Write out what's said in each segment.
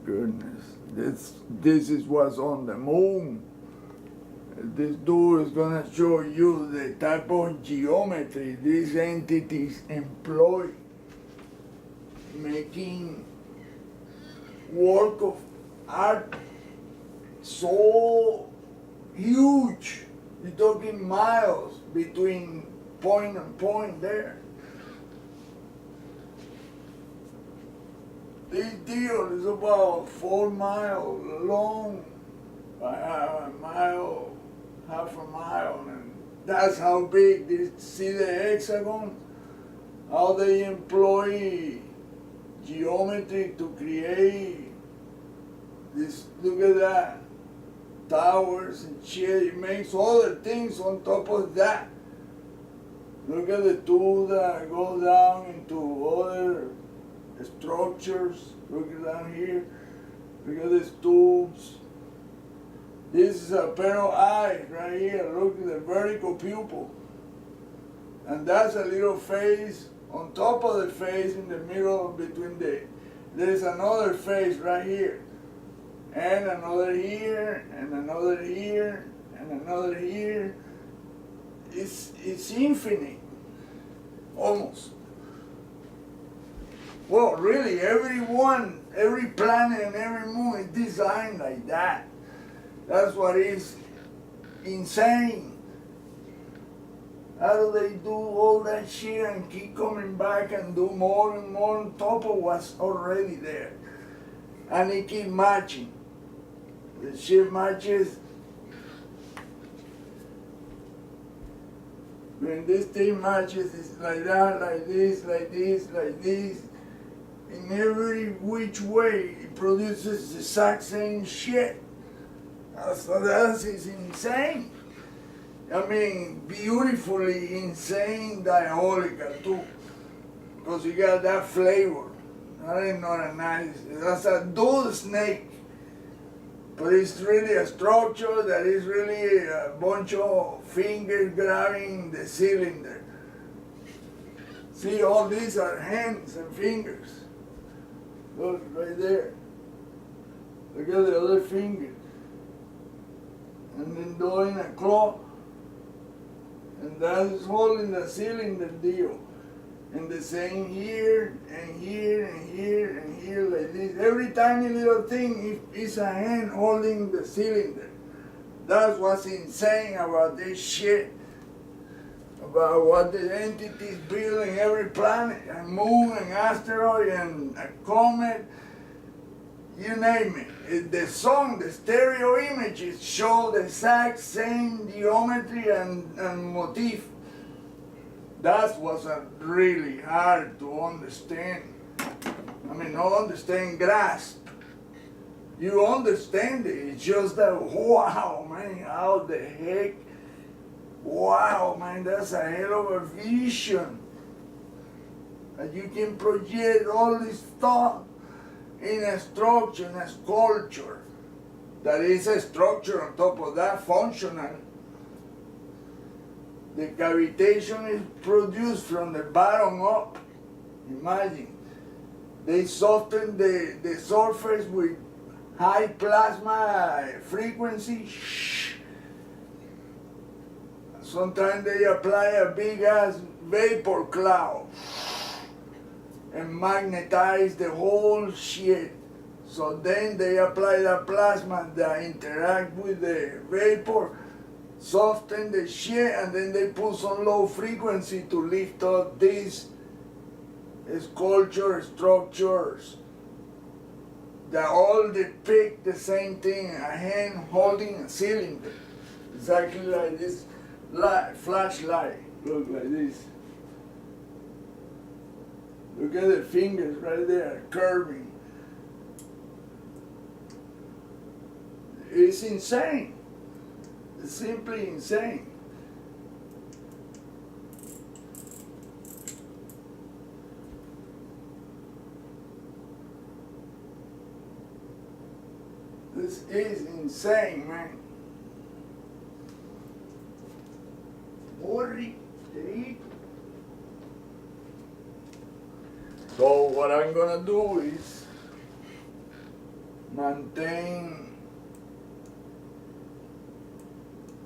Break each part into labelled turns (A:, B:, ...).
A: goodness. This is what's on the moon. This dude is going to show you the type of geometry these entities employ, making work of art so huge. You're talking miles between point and point there. This deal is about 4 miles long, by a mile, half a mile, and that's how big this. See the hexagon? How they employ geometry to create this. Look at that, towers and shit. It makes other things on top of that. Look at the tube that goes down into other structures. Look down here. Look at these tubes. This is a pair of eyes right here. Look at the vertical pupil. And that's a little face on top of the face in the middle between the. There's another face right here. And another here, and another here, and another here. It's infinite. Almost. Well, really, every planet and every moon is designed like that. That's what is insane. How do they do all that shit and keep coming back and do more and more on top of what's already there? And it keep matching. The shit matches. When this thing matches, it's like that, like this, like this, like this. In every which way, it produces the exact same shit. So that is insane. I mean, beautifully insane diabolical too. Because you got that flavor. That ain't not a nice, that's a dull snake. But it's really a structure that is really a bunch of fingers grabbing the cylinder. See, all these are hands and fingers. Look, right there. Look at the other finger. And then doing a claw. And that is holding the cylinder deal. And the same here, and here, and here, and here, like this. Every tiny little thing is a hand holding the cylinder. That's what's insane about this shit. About what the entities build in every planet, and moon, and asteroid, and a comet, you name it. The sun, the stereo images show the exact same geometry and motif. That was really hard to understand. I mean, not understand, grasp. You understand it, it's just that, wow, man, how the heck, wow, man, that's a hell of a vision. And you can project all this thought in a structure, in a sculpture. That is a structure on top of that, functional. The cavitation is produced from the bottom up. Imagine. They soften the surface with high plasma frequency. Sometimes they apply a big ass vapor cloud and magnetize the whole shit. So then they apply the plasma that interact with the vapor, soften the shit, and then they put some low frequency to lift up these sculpture structures that all depict the same thing, a hand holding a cylinder. Exactly like this flashlight, look like this. Look at the fingers right there, curving. It's insane. It's simply insane. This is insane, man. So what I'm gonna do is maintain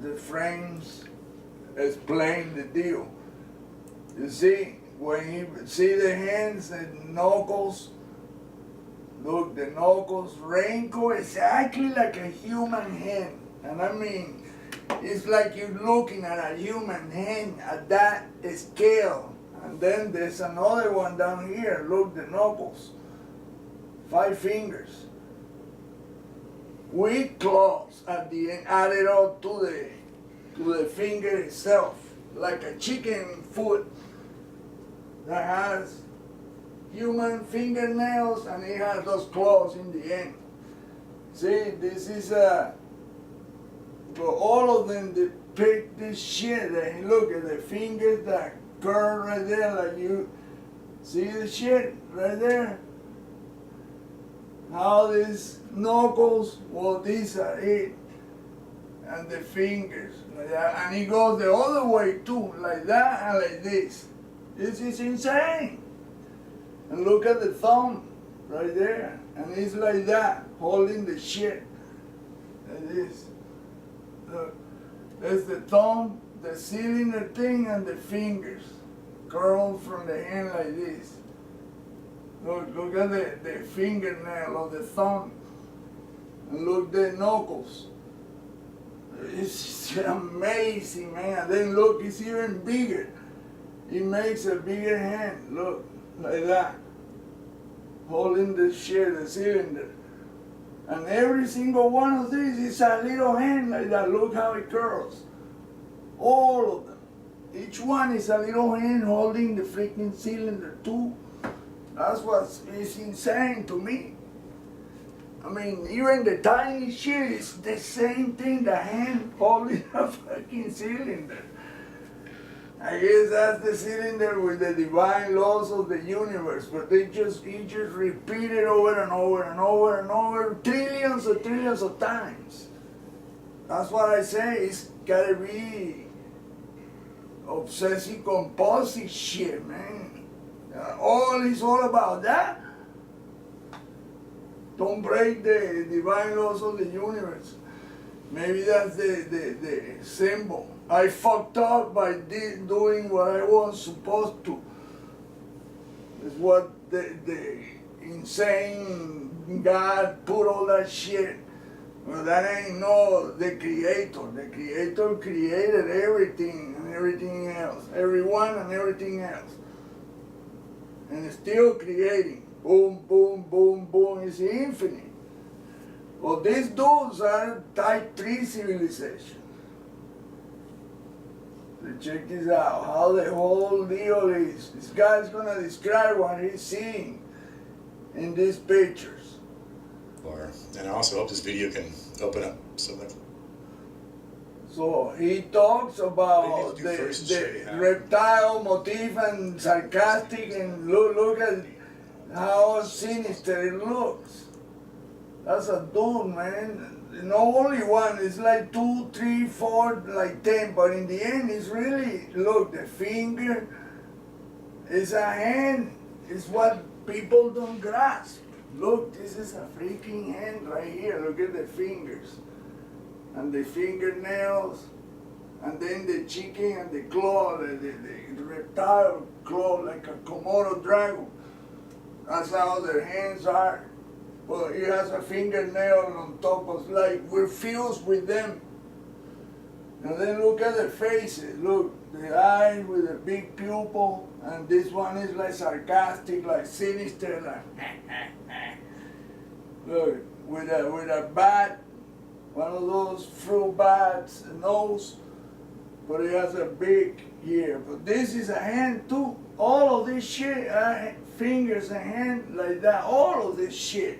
A: the frames, explain the deal. You see, when you see the hands and knuckles, look, the knuckles wrinkle exactly like a human hand. And I mean, it's like you're looking at a human hand at that scale. And then there's another one down here. Look, the knuckles. 5 fingers. With claws at the end, added up to the finger itself. Like a chicken foot that has human fingernails and it has those claws in the end. See, this is all of them depict this shit. And look at the fingers that curl right there, like you see the shit right there. How these knuckles, well, these are it, and the fingers, like that. And it goes the other way too, like that and like this. This is insane. And look at the thumb right there, and it's like that, holding the shit, like this. Look, there's the thumb, the cylinder thing, and the fingers curled from the hand like this. Look at the fingernail of the thumb, and look the knuckles. It's amazing, man. And then look, it's even bigger. It makes a bigger hand, look, like that, holding the shit, the cylinder. And every single one of these is a little hand like that. Look how it curls. All of them. Each one is a little hand holding the freaking cylinder too. That's what is insane to me. I mean, even the tiny shit is the same thing, the hand holding a fucking cylinder. I guess that's the cylinder with the divine laws of the universe, but he just repeat it over and over and over and over, trillions of times. That's what I say, it's gotta be obsessive compulsive shit, man. It's all about that. Don't break the divine laws of the universe. Maybe that's the symbol. I fucked up by doing what I was supposed to. It's what the insane God put all that shit. Well, that ain't no the creator. The creator created everything and everything else. Everyone and everything else. And it's still creating. Boom, boom, boom, boom. It's infinite. Well, these dudes are type 3 civilization. So check this out, how the whole deal is. This guy's gonna describe what he's seeing in these pictures.
B: And I also hope this video can open up some of.
A: So he talks about the reptile motif and sarcastic, and look at how sinister it looks. That's a dude, man. No only one, it's like 2, 3, 4, like 10, but in the end it's really, look, the finger is a hand, it's what people don't grasp. Look, this is a freaking hand right here, look at the fingers. And the fingernails, and then the chicken and the claw, the reptile claw, like a Komodo dragon. That's how their hands are. Well, it has a fingernail on top of, like, we're fused with them. And then look at the faces. Look, the eyes with a big pupil, and this one is like sarcastic, like sinister, like look, with a bat, one of those fruit bats, nose, but it has a big here. But this is a hand too. All of this shit, fingers and hand like that, all of this shit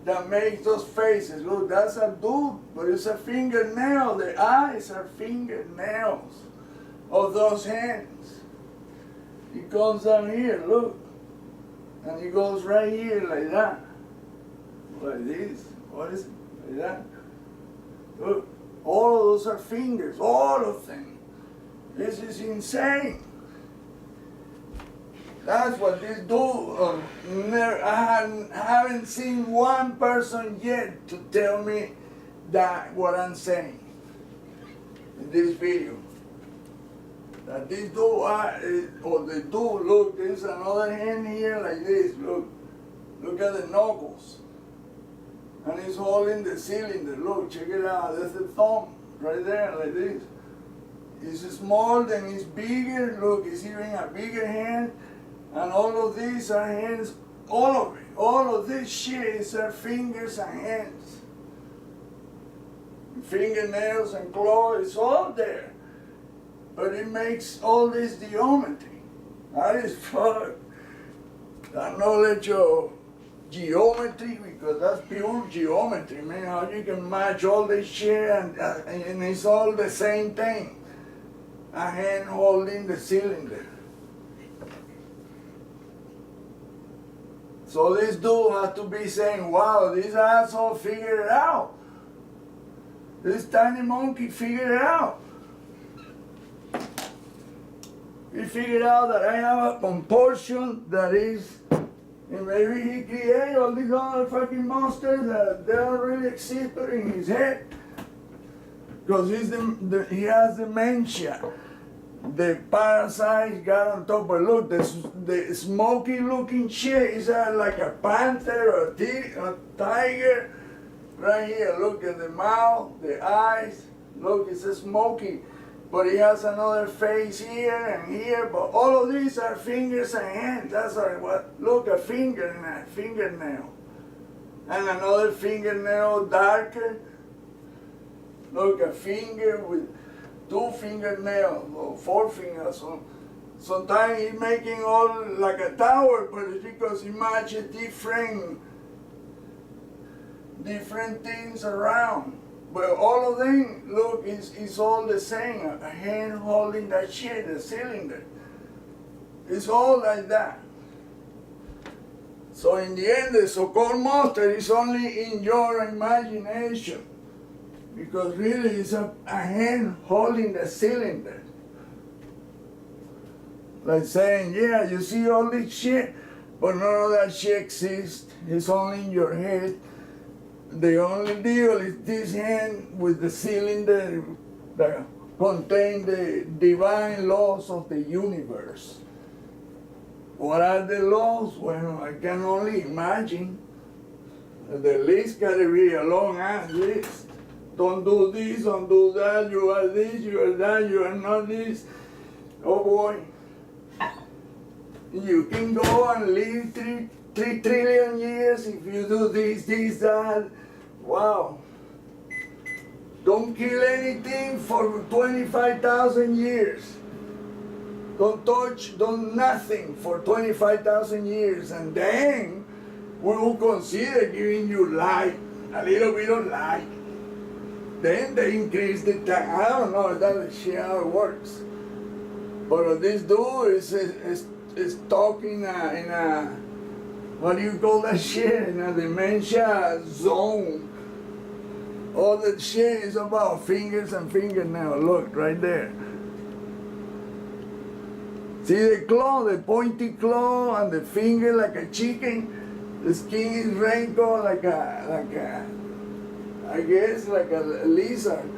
A: that makes those faces. Look, that's a dude, but it's a fingernail. The eyes are fingernails of those hands. He comes down here, look, and he goes right here like that, like this. What is it? Like that. Look, all of those are fingers, all of them. This is insane. That's what this dude. I haven't seen one person yet to tell me that what I'm saying in this video. That this dude, or the dude, look, there's another hand here like this. Look at the knuckles. And he's holding the cylinder. Look, check it out. That's the thumb right there, like this. It's small, then it's bigger. Look, it's even a bigger hand. And all of these are hands. All of it. All of this shit are fingers and hands. Fingernails and claws, it's all there. But it makes all this geometry. That is fuck. The knowledge of geometry, because that's pure geometry, man. How you can match all this shit and it's all the same thing. A hand holding the cylinder. So this dude has to be saying, wow, this asshole figured it out. This tiny monkey figured it out. He figured out that I have a compulsion that is, and maybe he created all these other fucking monsters that they don't really exist but in his head. Because he has dementia. The parasite got on top, but look, the smoky looking shit is like a panther or a tiger. Right here, look at the mouth, the eyes. Look, it's a smoky. But he has another face here and here, but all of these are fingers and hands. That's what, look, a finger and a fingernail. And another fingernail darker. Look, a finger with 2 fingernails or 4 fingers. Sometimes he's making all like a tower, but it's because he matches different things around. But all of them, look, it's all the same. A hand holding that shit, the cylinder. It's all like that. So in the end, the so-called monster is only in your imagination. Because really it's a hand holding the cylinder. Like saying, yeah, you see all this shit, but none of that shit exists. It's only in your head. The only deal is this hand with the cylinder that contain the divine laws of the universe. What are the laws? Well, I can only imagine. The list got to be a long ass list. Don't do this, don't do that, you are this, you are that, you are not this. Oh boy. You can go and live 3 trillion years if you do this, that. Wow. Don't kill anything for 25,000 years. Don't touch, don't nothing for 25,000 years. And then we will consider giving you light, a little bit of light. Then they increase the time. I don't know if that's how it works. But this dude is talking in a, what do you call that shit? In a dementia zone. All that shit is about fingers and fingernails. Look, right there. See the claw, the pointy claw, and the finger like a chicken. The skin is wrinkled like a I guess like a lizard.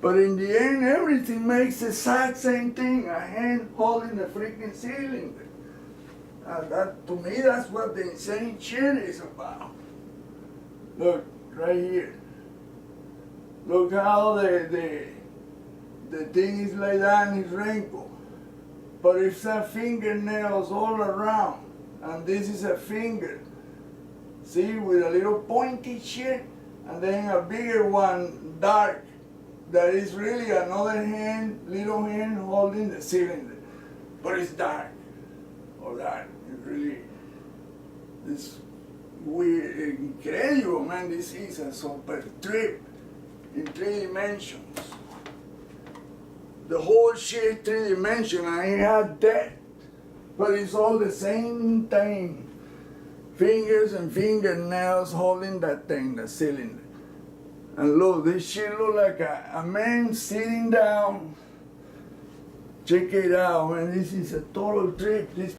A: But in the end, everything makes the exact same thing. A hand holding the freaking cylinder. That, to me, that's what the insane shit is about. Look, right here. Look how the thing is like that and it's wrinkled. But it's a fingernails all around. And this is a finger. See, with a little pointy shit, and then a bigger one, dark, that is really another hand, little hand holding the cylinder. But it's dark, or dark. It really, it's weird, incredible, man. This is a super trip in 3 dimensions. The whole shit 3 dimensional. I had that, but it's all the same thing. Fingers and fingernails holding that thing, the cylinder. And look, this shit look like a man sitting down Check it out, man. This is a total trip. This